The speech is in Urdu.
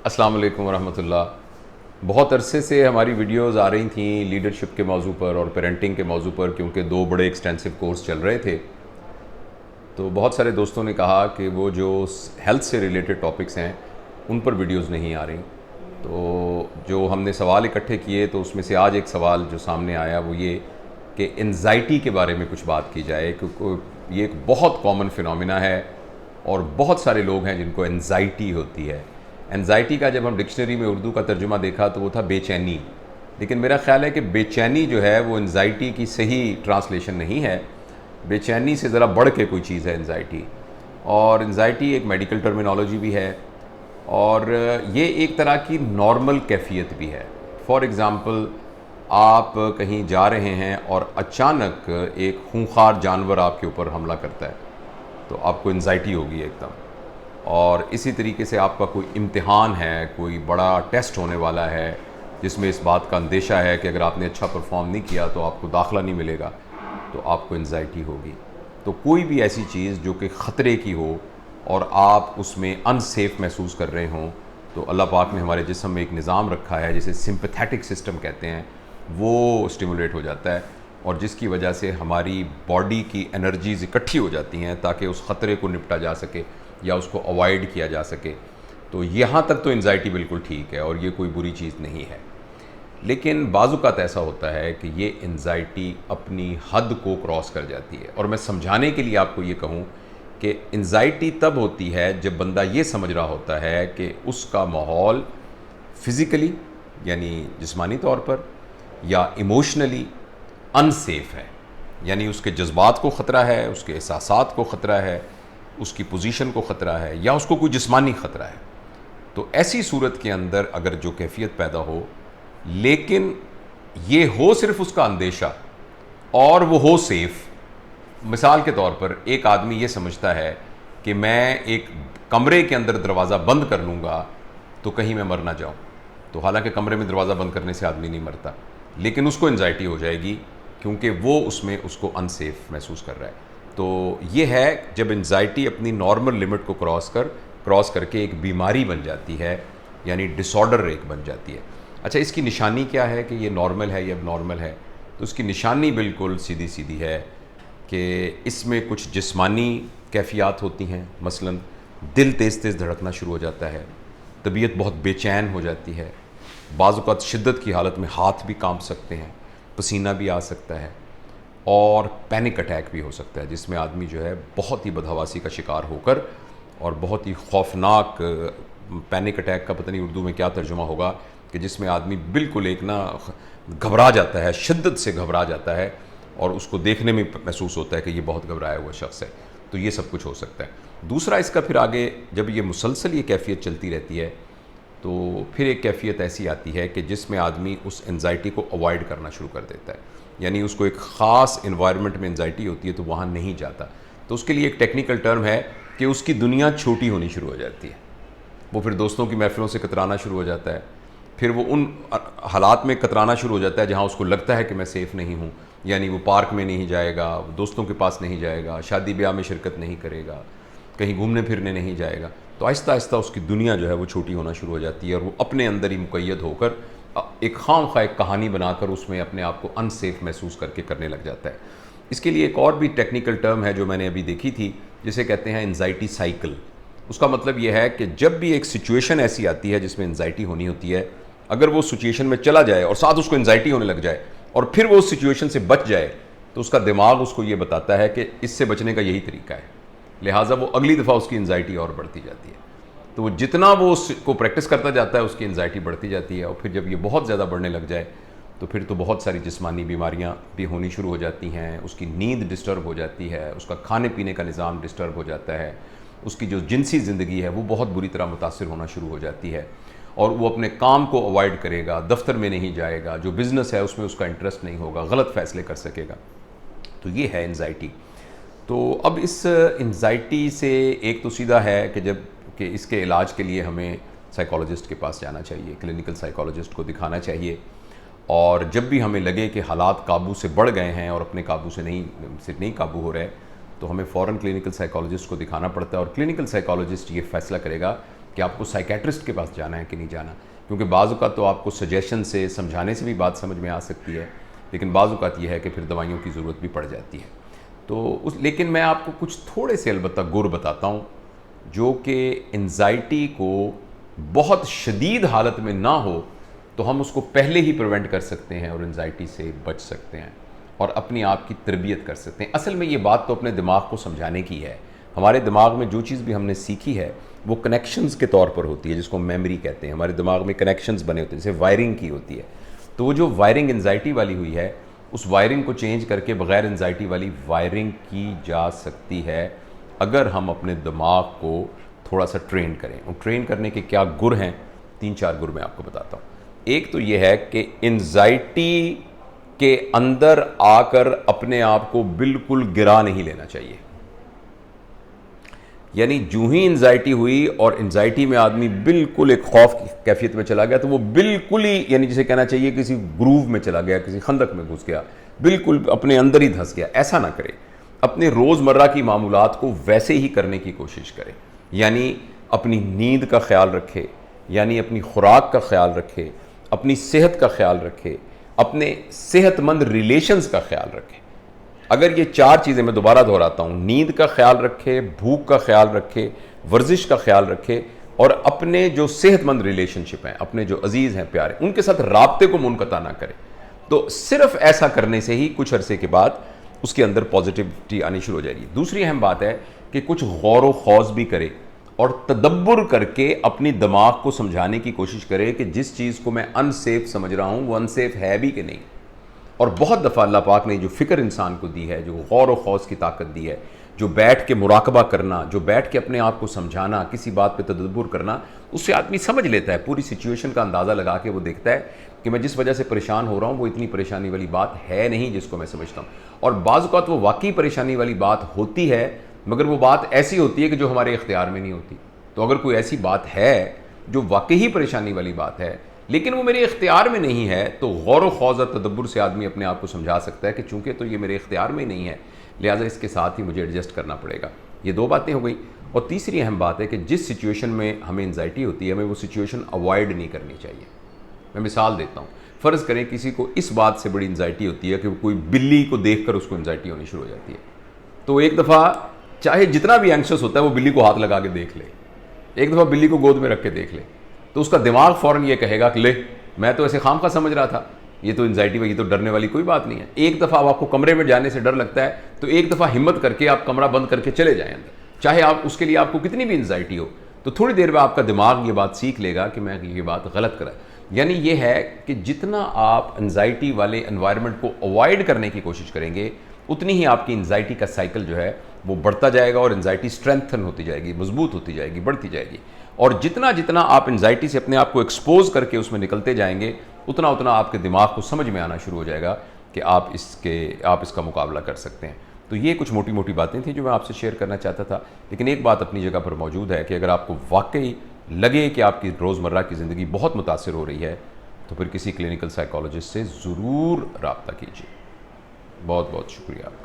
السلام علیکم ورحمۃ اللہ۔ بہت عرصے سے ہماری ویڈیوز آ رہی تھیں لیڈرشپ کے موضوع پر اور پیرنٹنگ کے موضوع پر، کیونکہ دو بڑے ایکسٹینسو کورس چل رہے تھے، تو بہت سارے دوستوں نے کہا کہ وہ جو ہیلتھ سے ریلیٹڈ ٹاپکس ہیں ان پر ویڈیوز نہیں آ رہی۔ تو جو ہم نے سوال اکٹھے کیے تو اس میں سے آج ایک سوال جو سامنے آیا وہ یہ کہ انزائٹی کے بارے میں کچھ بات کی جائے، کیونکہ یہ ایک بہت کامن فینومینا ہے اور بہت سارے لوگ ہیں جن کو انزائٹی ہوتی ہے۔ انزائٹی کا جب ہم ڈکشنری میں اردو کا ترجمہ دیکھا تو وہ تھا بے چینی، لیکن میرا خیال ہے کہ بے چینی جو ہے وہ انزائٹی کی صحیح ٹرانسلیشن نہیں ہے۔ بے چینی سے ذرا بڑھ کے کوئی چیز ہے انزائٹی، اور انزائٹی ایک میڈیکل ٹرمینالوجی بھی ہے اور یہ ایک طرح کی نارمل کیفیت بھی ہے۔ فار ایگزامپل، آپ کہیں جا رہے ہیں اور اچانک ایک خونخوار جانور آپ کے اوپر حملہ کرتا ہے تو آپ کو انزائٹی ہوگی ایک دم۔ اور اسی طریقے سے آپ کا کوئی امتحان ہے، کوئی بڑا ٹیسٹ ہونے والا ہے جس میں اس بات کا اندیشہ ہے کہ اگر آپ نے اچھا پرفارم نہیں کیا تو آپ کو داخلہ نہیں ملے گا، تو آپ کو انزائٹی ہوگی۔ تو کوئی بھی ایسی چیز جو کہ خطرے کی ہو اور آپ اس میں ان سیف محسوس کر رہے ہوں، تو اللہ پاک نے ہمارے جسم میں ایک نظام رکھا ہے جسے سمپیتھیٹک سسٹم کہتے ہیں، وہ اسٹیمولیٹ ہو جاتا ہے اور جس کی وجہ سے ہماری باڈی کی انرجیز اکٹھی ہو جاتی ہیں تاکہ اس خطرے کو نپٹا جا سکے یا اس کو اوائڈ کیا جا سکے۔ تو یہاں تک تو انزائٹی بالکل ٹھیک ہے اور یہ کوئی بری چیز نہیں ہے، لیکن بعض اوقات ایسا ہوتا ہے کہ یہ انزائٹی اپنی حد کو کراس کر جاتی ہے۔ اور میں سمجھانے کے لیے آپ کو یہ کہوں کہ انزائٹی تب ہوتی ہے جب بندہ یہ سمجھ رہا ہوتا ہے کہ اس کا ماحول فزیکلی یعنی جسمانی طور پر یا ایموشنلی ان سیف ہے، یعنی اس کے جذبات کو خطرہ ہے، اس کے احساسات کو خطرہ ہے، اس کی پوزیشن کو خطرہ ہے، یا اس کو کوئی جسمانی خطرہ ہے۔ تو ایسی صورت کے اندر اگر جو کیفیت پیدا ہو، لیکن یہ ہو صرف اس کا اندیشہ اور وہ ہو سیف۔ مثال کے طور پر ایک آدمی یہ سمجھتا ہے کہ میں ایک کمرے کے اندر دروازہ بند کر لوں گا تو کہیں میں مر نہ جاؤں، تو حالانکہ کمرے میں دروازہ بند کرنے سے آدمی نہیں مرتا، لیکن اس کو انزائٹی ہو جائے گی کیونکہ وہ اس میں اس کو ان سیف محسوس کر رہا ہے۔ تو یہ ہے جب انزائٹی اپنی نارمل لمٹ کو کراس کر کے ایک بیماری بن جاتی ہے، یعنی ڈس آرڈر ایک بن جاتی ہے۔ اچھا، اس کی نشانی کیا ہے کہ یہ نارمل ہے یا اب نارمل ہے؟ تو اس کی نشانی بالکل سیدھی سیدھی ہے کہ اس میں کچھ جسمانی کیفیات ہوتی ہیں، مثلا دل تیز تیز دھڑکنا شروع ہو جاتا ہے، طبیعت بہت بے چین ہو جاتی ہے، بعض اوقات شدت کی حالت میں ہاتھ بھی کانپ سکتے ہیں، پسینہ بھی آ سکتا ہے، اور پینک اٹیک بھی ہو سکتا ہے جس میں آدمی جو ہے بہت ہی بدحواسی کا شکار ہو کر اور بہت ہی خوفناک پینک اٹیک کا پتہ نہیں اردو میں کیا ترجمہ ہوگا، کہ جس میں آدمی بالکل ایک گھبرا جاتا ہے، شدت سے گھبرا جاتا ہے اور اس کو دیکھنے میں محسوس ہوتا ہے کہ یہ بہت گھبرایا ہوا شخص ہے۔ تو یہ سب کچھ ہو سکتا ہے۔ دوسرا اس کا پھر آگے جب یہ مسلسل یہ کیفیت چلتی رہتی ہے تو پھر ایک کیفیت ایسی آتی ہے کہ جس میں آدمی اس انزائٹی کو اوائڈ کرنا شروع کر دیتا ہے، یعنی اس کو ایک خاص انوائرمنٹ میں انزائٹی ہوتی ہے تو وہاں نہیں جاتا۔ تو اس کے لیے ایک ٹیکنیکل ٹرم ہے کہ اس کی دنیا چھوٹی ہونی شروع ہو جاتی ہے، وہ پھر دوستوں کی محفلوں سے کترانا شروع ہو جاتا ہے، پھر وہ ان حالات میں کترانا شروع ہو جاتا ہے جہاں اس کو لگتا ہے کہ میں سیف نہیں ہوں، یعنی وہ پارک میں نہیں جائے گا، دوستوں کے پاس نہیں جائے گا، شادی بیاہ میں شرکت نہیں کرے گا، کہیں گھومنے پھرنے نہیں جائے گا۔ تو آہستہ آہستہ اس کی دنیا جو ہے وہ چھوٹی ہونا شروع ہو جاتی ہے اور وہ اپنے اندر ہی مقید ہو کر ایک خام خواہ ایک کہانی بنا کر اس میں اپنے آپ کو ان سیف محسوس کر کے کرنے لگ جاتا ہے۔ اس کے لیے ایک اور بھی ٹیکنیکل ٹرم ہے جو میں نے ابھی دیکھی تھی، جسے کہتے ہیں انزائٹی سائیکل۔ اس کا مطلب یہ ہے کہ جب بھی ایک سچویشن ایسی آتی ہے جس میں انزائٹی ہونی ہوتی ہے، اگر وہ سچویشن میں چلا جائے اور ساتھ اس کو انزائٹی ہونے لگ جائے اور پھر وہ اس سچویشن سے بچ جائے، تو اس کا دماغ اس کو یہ بتاتا ہے کہ اس سے بچنے کا یہی طریقہ ہے، لہٰذا وہ اگلی دفعہ اس کی انزائٹی اور بڑھتی جاتی ہے۔ تو وہ جتنا وہ اس کو پریکٹس کرتا جاتا ہے اس کی انزائٹی بڑھتی جاتی ہے، اور پھر جب یہ بہت زیادہ بڑھنے لگ جائے تو پھر تو بہت ساری جسمانی بیماریاں بھی ہونی شروع ہو جاتی ہیں، اس کی نیند ڈسٹرب ہو جاتی ہے، اس کا کھانے پینے کا نظام ڈسٹرب ہو جاتا ہے، اس کی جو جنسی زندگی ہے وہ بہت بری طرح متاثر ہونا شروع ہو جاتی ہے، اور وہ اپنے کام کو اوائڈ کرے گا، دفتر میں نہیں جائے گا، جو بزنس ہے اس میں اس کا انٹرسٹ نہیں ہوگا، غلط فیصلے کر سکے گا۔ تو یہ ہے انزائٹی۔ تو اب اس انزائٹی سے ایک تو سیدھا ہے کہ اس کے علاج کے لیے ہمیں سائیکالوجسٹ کے پاس جانا چاہیے، کلینکل سائیکالوجسٹ کو دکھانا چاہیے، اور جب بھی ہمیں لگے کہ حالات قابو سے بڑھ گئے ہیں اور اپنے قابو سے نہیں قابو ہو رہے، تو ہمیں فوراً کلینکل سائیکالوجسٹ کو دکھانا پڑتا ہے، اور کلینکل سائیکالوجسٹ یہ فیصلہ کرے گا کہ آپ کو سائیکیٹرسٹ کے پاس جانا ہے کہ نہیں جانا، کیونکہ بعض اوقات تو آپ کو سجیشن سے سمجھانے سے بھی بات سمجھ میں آ سکتی ہے، لیکن بعض اوقات یہ ہے کہ پھر دوائیوں کی ضرورت بھی پڑ جاتی ہے۔ تو لیکن میں آپ کو کچھ تھوڑے سے البتہ گر بتاتا ہوں جو کہ انزائٹی کو بہت شدید حالت میں نہ ہو تو ہم اس کو پہلے ہی پریونٹ کر سکتے ہیں اور انزائٹی سے بچ سکتے ہیں اور اپنی آپ کی تربیت کر سکتے ہیں۔ اصل میں یہ بات تو اپنے دماغ کو سمجھانے کی ہے۔ ہمارے دماغ میں جو چیز بھی ہم نے سیکھی ہے وہ کنیکشنز کے طور پر ہوتی ہے، جس کو میموری کہتے ہیں۔ ہمارے دماغ میں کنیکشنز بنے ہوتے ہیں، جیسے وائرنگ کی ہوتی ہے۔ تو وہ جو وائرنگ انزائٹی والی ہوئی ہے، اس وائرنگ کو چینج کر کے بغیر انزائٹی والی وائرنگ کی جا سکتی ہے اگر ہم اپنے دماغ کو تھوڑا سا ٹرین کریں۔ اور ٹرین کرنے کے کیا گر ہیں، 3-4 گر میں آپ کو بتاتا ہوں۔ ایک تو یہ ہے کہ انزائٹی کے اندر آ کر اپنے آپ کو بالکل گرا نہیں لینا چاہیے۔ یعنی جو ہی انزائٹی ہوئی اور انزائٹی میں آدمی بالکل ایک خوف کی کیفیت میں چلا گیا تو وہ بالکل ہی، یعنی جسے کہنا چاہیے کسی گروو میں چلا گیا، کسی خندق میں گھس گیا، بالکل اپنے اندر ہی دھس گیا۔ ایسا نہ کرے، اپنے روزمرہ کی معمولات کو ویسے ہی کرنے کی کوشش کرے۔ یعنی اپنی نیند کا خیال رکھے، یعنی اپنی خوراک کا خیال رکھے، اپنی صحت کا خیال رکھے، اپنے صحت مند ریلیشنز کا خیال رکھے۔ اگر یہ 4 چیزیں میں دوبارہ دہراتا ہوں، نیند کا خیال رکھے، بھوک کا خیال رکھے، ورزش کا خیال رکھے، اور اپنے جو صحت مند ریلیشن شپ ہیں، اپنے جو عزیز ہیں، پیارے، ان کے ساتھ رابطے کو منقطع نہ کرے، تو صرف ایسا کرنے سے ہی کچھ عرصے کے بعد اس کے اندر پازیٹیوٹی آنی شروع ہو جائے گی۔ دوسری اہم بات ہے کہ کچھ غور و خوض بھی کرے اور تدبر کر کے اپنی دماغ کو سمجھانے کی کوشش کرے کہ جس چیز کو میں ان سیف سمجھ رہا ہوں وہ ان سیف ہے بھی کہ نہیں۔ اور بہت دفعہ اللہ پاک نے جو فکر انسان کو دی ہے، جو غور و خوض کی طاقت دی ہے، جو بیٹھ کے مراقبہ کرنا، جو بیٹھ کے اپنے آپ کو سمجھانا، کسی بات پہ تدبر کرنا، اس سے آدمی سمجھ لیتا ہے، پوری سچویشن کا اندازہ لگا کے وہ دیکھتا ہے کہ میں جس وجہ سے پریشان ہو رہا ہوں وہ اتنی پریشانی والی بات ہے نہیں جس کو میں سمجھتا ہوں۔ اور بعض اوقات وہ واقعی پریشانی والی بات ہوتی ہے، مگر وہ بات ایسی ہوتی ہے کہ جو ہمارے اختیار میں نہیں ہوتی۔ تو اگر کوئی ایسی بات ہے جو واقعی پریشانی والی بات ہے لیکن وہ میرے اختیار میں نہیں ہے، تو غور و خوض اور تدبر سے آدمی اپنے آپ کو سمجھا سکتا ہے کہ چونکہ تو یہ میرے اختیار میں نہیں ہے، لہٰذا اس کے ساتھ ہی مجھے ایڈجسٹ کرنا پڑے گا۔ یہ 2 باتیں ہو گئی۔ اور تیسری اہم بات ہے کہ جس سچویشن میں ہمیں انزائٹی ہوتی ہے ہمیں وہ سچویشن اوائڈ نہیں کرنی چاہیے۔ میں مثال دیتا ہوں، فرض کریں کسی کو اس بات سے بڑی انزائٹی ہوتی ہے کہ وہ کوئی بلی کو دیکھ کر اس کو انزائٹی ہونی شروع ہو جاتی ہے، تو ایک دفعہ چاہے جتنا بھی اینکشس ہوتا ہے وہ بلی کو ہاتھ لگا کے دیکھ لے، ایک دفعہ بلی کو گود میں رکھ کے دیکھ لے، تو اس کا دماغ فوراً یہ کہے گا کہ لے میں تو ایسے خام خواہ سمجھ رہا تھا، یہ تو انزائٹی یہ تو ڈرنے والی کوئی بات نہیں ہے۔ ایک دفعہ اب آپ کو کمرے میں جانے سے ڈر لگتا ہے تو ایک دفعہ ہمت کر کے آپ کمرہ بند کر کے چلے جائیں اندر، چاہے آپ اس کے لیے آپ کو کتنی بھی انزائٹی ہو، تو تھوڑی دیر میں آپ کا دماغ یہ بات سیکھ لے گا کہ میں یہ بات غلط کرا۔ یعنی یہ ہے کہ جتنا آپ انزائٹی والے انوائرمنٹ کو اوائڈ کرنے کی کوشش کریں گے اتنی ہی آپ کی انزائٹی کا سائیکل جو ہے وہ بڑھتا جائے گا اور انزائٹی اسٹرینتھن ہوتی جائے گی، مضبوط ہوتی جائے گی، بڑھتی جائے گی۔ اور جتنا آپ انزائٹی سے اپنے آپ کو ایکسپوز کر کے اس میں نکلتے جائیں گے اتنا آپ کے دماغ کو سمجھ میں آنا شروع ہو جائے گا کہ آپ اس کا مقابلہ کر سکتے ہیں۔ تو یہ کچھ موٹی موٹی باتیں تھیں جو میں آپ سے شیئر کرنا چاہتا تھا، لیکن ایک بات اپنی جگہ پر موجود ہے کہ اگر آپ کو واقعی لگے کہ آپ کی روزمرہ کی زندگی بہت متاثر ہو رہی ہے تو پھر کسی کلینکل سائیکالوجسٹ سے ضرور رابطہ کیجیے۔ بہت بہت شکریہ آپ کا۔